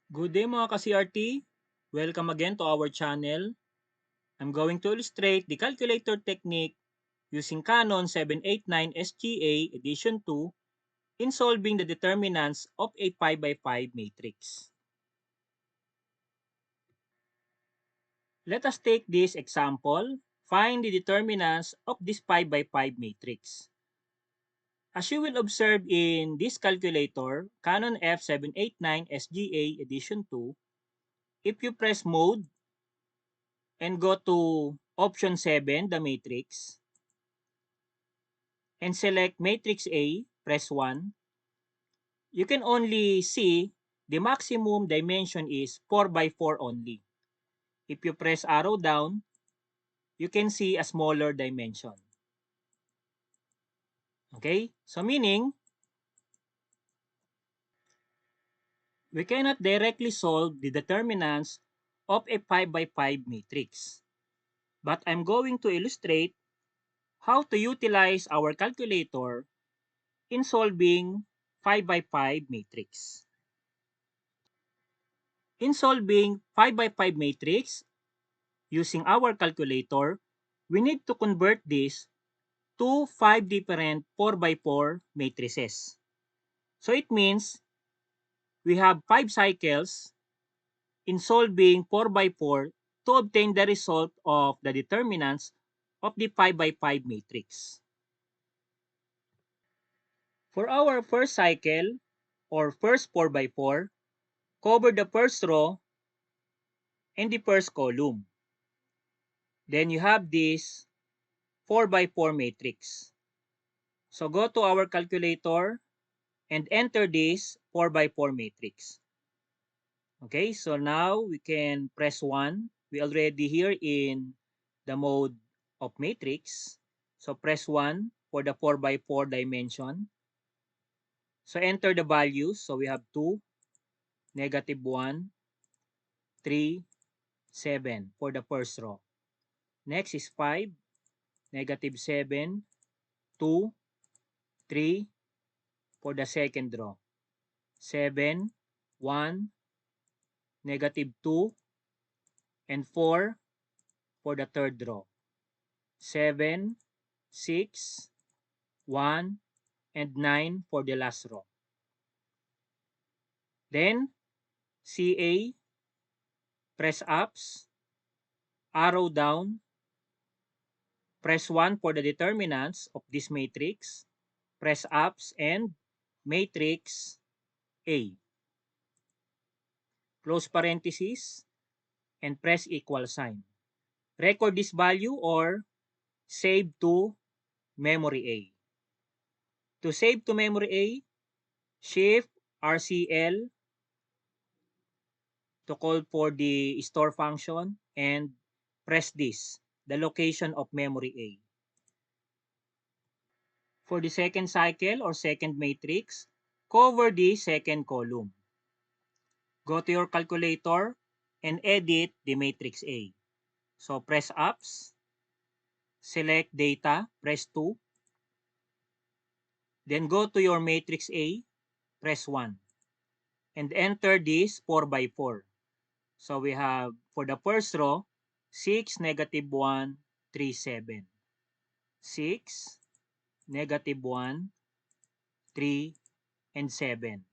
Good day mga ka-CRT! Welcome again to our channel. I'm going to illustrate the calculator technique using Canon 789 SGA Edition 2 in solving the determinants of a 5 by 5 matrix. Let us take this example. Find the determinants of this 5 by 5 matrix. As you will observe in this calculator, Canon F789 SGA Edition 2, if you press mode and go to option 7, the matrix, and select matrix A, press 1, you can only see the maximum dimension is 4 by 4 only. If you press arrow down, you can see a smaller dimension. Okay? So meaning, we cannot directly solve the determinants of a 5 by 5 matrix. But I'm going to illustrate how to utilize our calculator in solving 5 by 5 matrix. In solving 5 by 5 matrix, using our calculator, we need to convert this to 5 different 4 by 4 matrices. So it means we have 5 cycles in solving 4 by 4 to obtain the result of the determinants of the 5 by 5 matrix. For our first cycle, or first 4 by 4, cover the first row and the first column. Then you have this 4 by 4 matrix. So go to our calculator and enter this 4 by 4 matrix. Okay, so now we can press 1. We already here in the mode of matrix. So press 1 for the 4 by 4 dimension. So enter the values. So we have 2, negative 1, 3, 7 for the first row. Next is 5, negative 7, 2, 3 for the second row. 7, 1, negative 2, and 4 for the third row. 7, 6, 1, and 9 for the last row. Then, CA, press ups, arrow down, press 1 for the determinants of this matrix, press ups, and matrix A. Close parenthesis, and press equal sign. Record this value or save to memory A. To save to memory A, Shift RCL to call for the store function and press this, the location of memory A. For the second cycle or second matrix, cover the second column. Go to your calculator and edit the matrix A. So press ups, select data, press 2, then go to your matrix A, press 1, and enter this 4 by 4. So we have, for the first row, 6, negative 1, 3, 7. 6, negative 1, 3, and 7.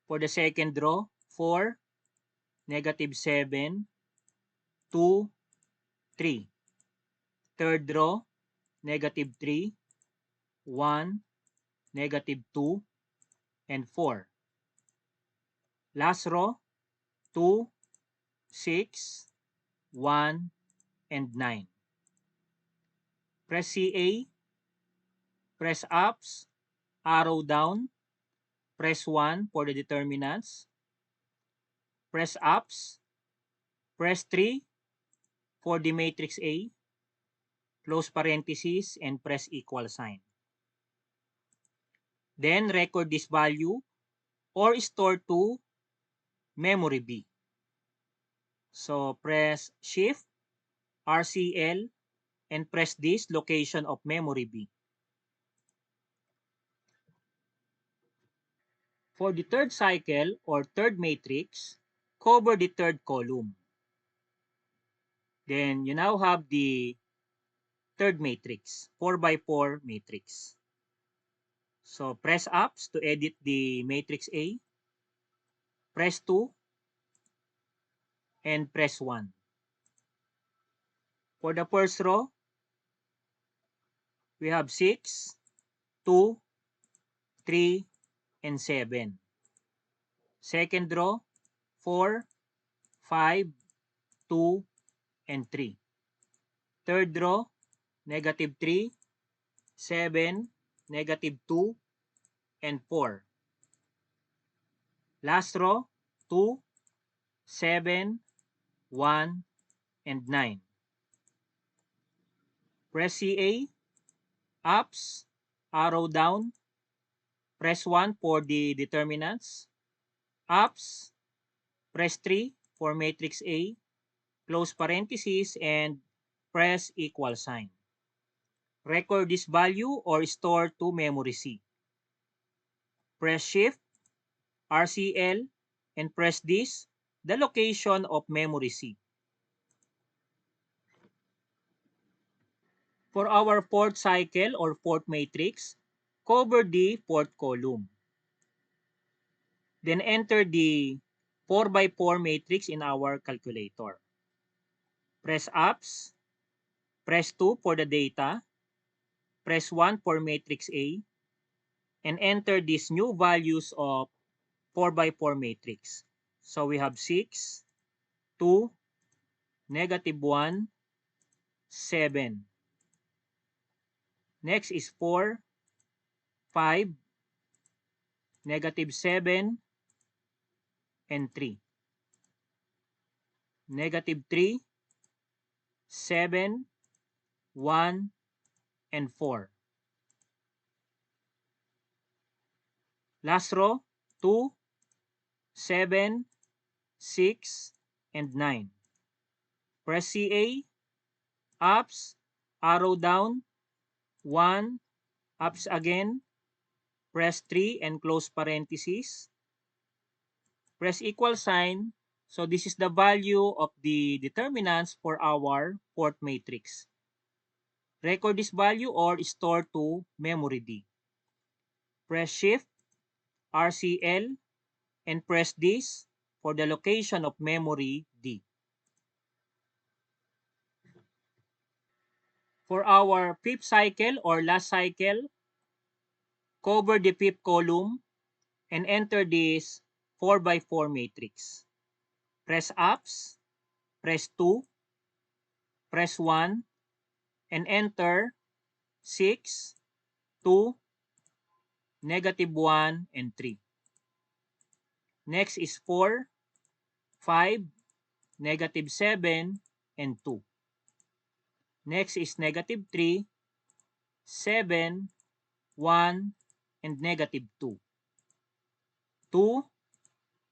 For the second row, 4, negative 7, 2, 3. Third row, negative 3, 1, negative 2, and 4. Last row, 2, 6, 1, and 9. Press CA, press ups, arrow down, press 1 for the determinants, press ups, press 3 for the matrix A, close parenthesis, and press equal sign. Then record this value or store to memory B. So press Shift, RCL, and press this location of memory B. For the third cycle or third matrix, cover the third column. Then you now have the third matrix, 4 by 4 matrix. So press ups to edit the matrix A, press 2, and press 1. For the first row, we have 6, 2, 3, and 7. Second row, 4, 5, 2, and 3. Third row, negative 3, 7, negative 2, and 4. Last row, 2, 7, 1, and 9. Press CA, ups, arrow down, press 1 for the determinants, ups, press 3 for matrix A, close parenthesis, and press equal sign. Record this value or store to memory C. Press Shift, RCL, and press this, the location of memory C. For our fourth cycle or fourth matrix, cover the fourth column. Then enter the 4 by 4 matrix in our calculator. Press ups, press 2 for the data, press 1 for matrix A, and enter these new values of 4 by 4 matrix. So we have 6, 2, negative 1, 7. Next is 4, 5, negative 7, and 3. Negative 3, 7, 1, and 4. Last row, 2, 7, 6, and 9. Press CA, ups, arrow down, 1, ups again, press 3 and close parenthesis, press equal sign. So this is the value of the determinants for our fourth matrix. Record this value or store to memory D. Press Shift, RCL, and press this for the location of memory D. For our fifth cycle or last cycle, cover the fifth column and enter this 4 by 4 matrix. Press ups, press 2, press 1, and enter 6, 2, negative 1, and 3. Next is 4, 5, negative 7, and 2. Next is negative 3, 7, 1, and negative 2. 2,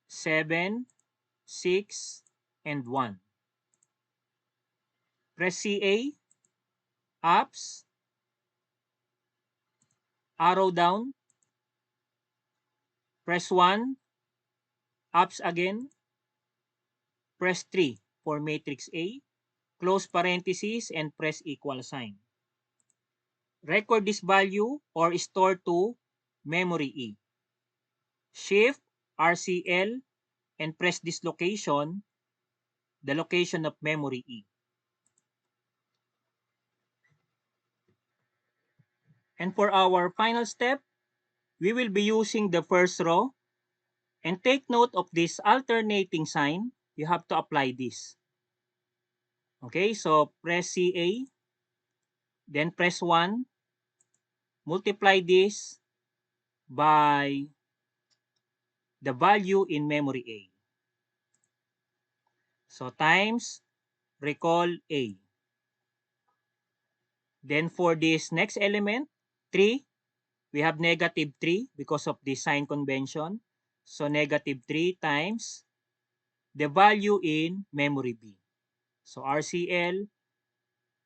7, 6, and 1. Press CA, ups, arrow down, press 1, ups again, press 3 for matrix A, close parenthesis, and press equal sign. Record this value or store to memory E. Shift, RCL, and press this location, the location of memory E. And for our final step, we will be using the first row. And take note of this alternating sign. You have to apply this. Okay, so press CA, then press 1, multiply this by the value in memory A. So times recall A. Then for this next element, 3, we have negative 3 because of the sign convention. So negative 3 times the value in memory B. So RCL,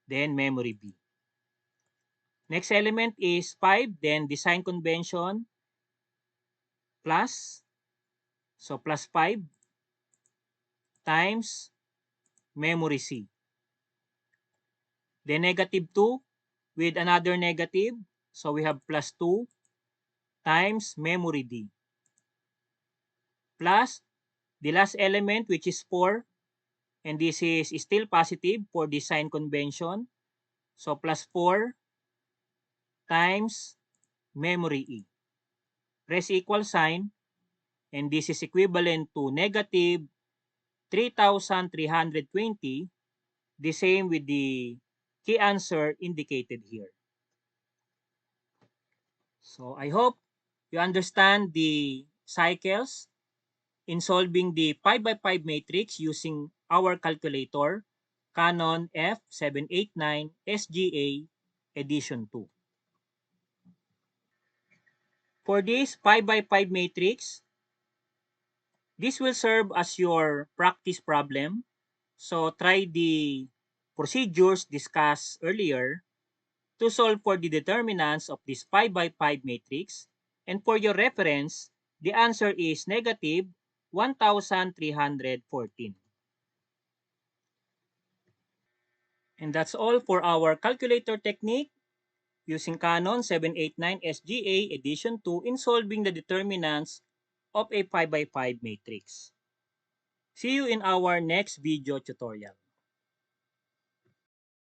then memory B. Next element is 5, then the sign convention, plus, so plus 5 times memory C. Then negative 2 with another negative, so we have plus 2 times memory D. Plus the last element, which is 4, and this is still positive for the sign convention, so plus 4 times memory E. Press equal sign, and this is equivalent to negative 3,320, the same with the key answer indicated here. So I hope you understand the cycles in solving the 5x5 matrix using our calculator, Canon F789 SGA Edition 2. For this 5x5 matrix, this will serve as your practice problem. So try the procedures discussed earlier to solve for the determinants of this 5x5 matrix. And for your reference, the answer is negative 1,314. And that's all for our calculator technique using Canon 789 SGA Edition 2 in solving the determinants of a 5x5 matrix. See you in our next video tutorial.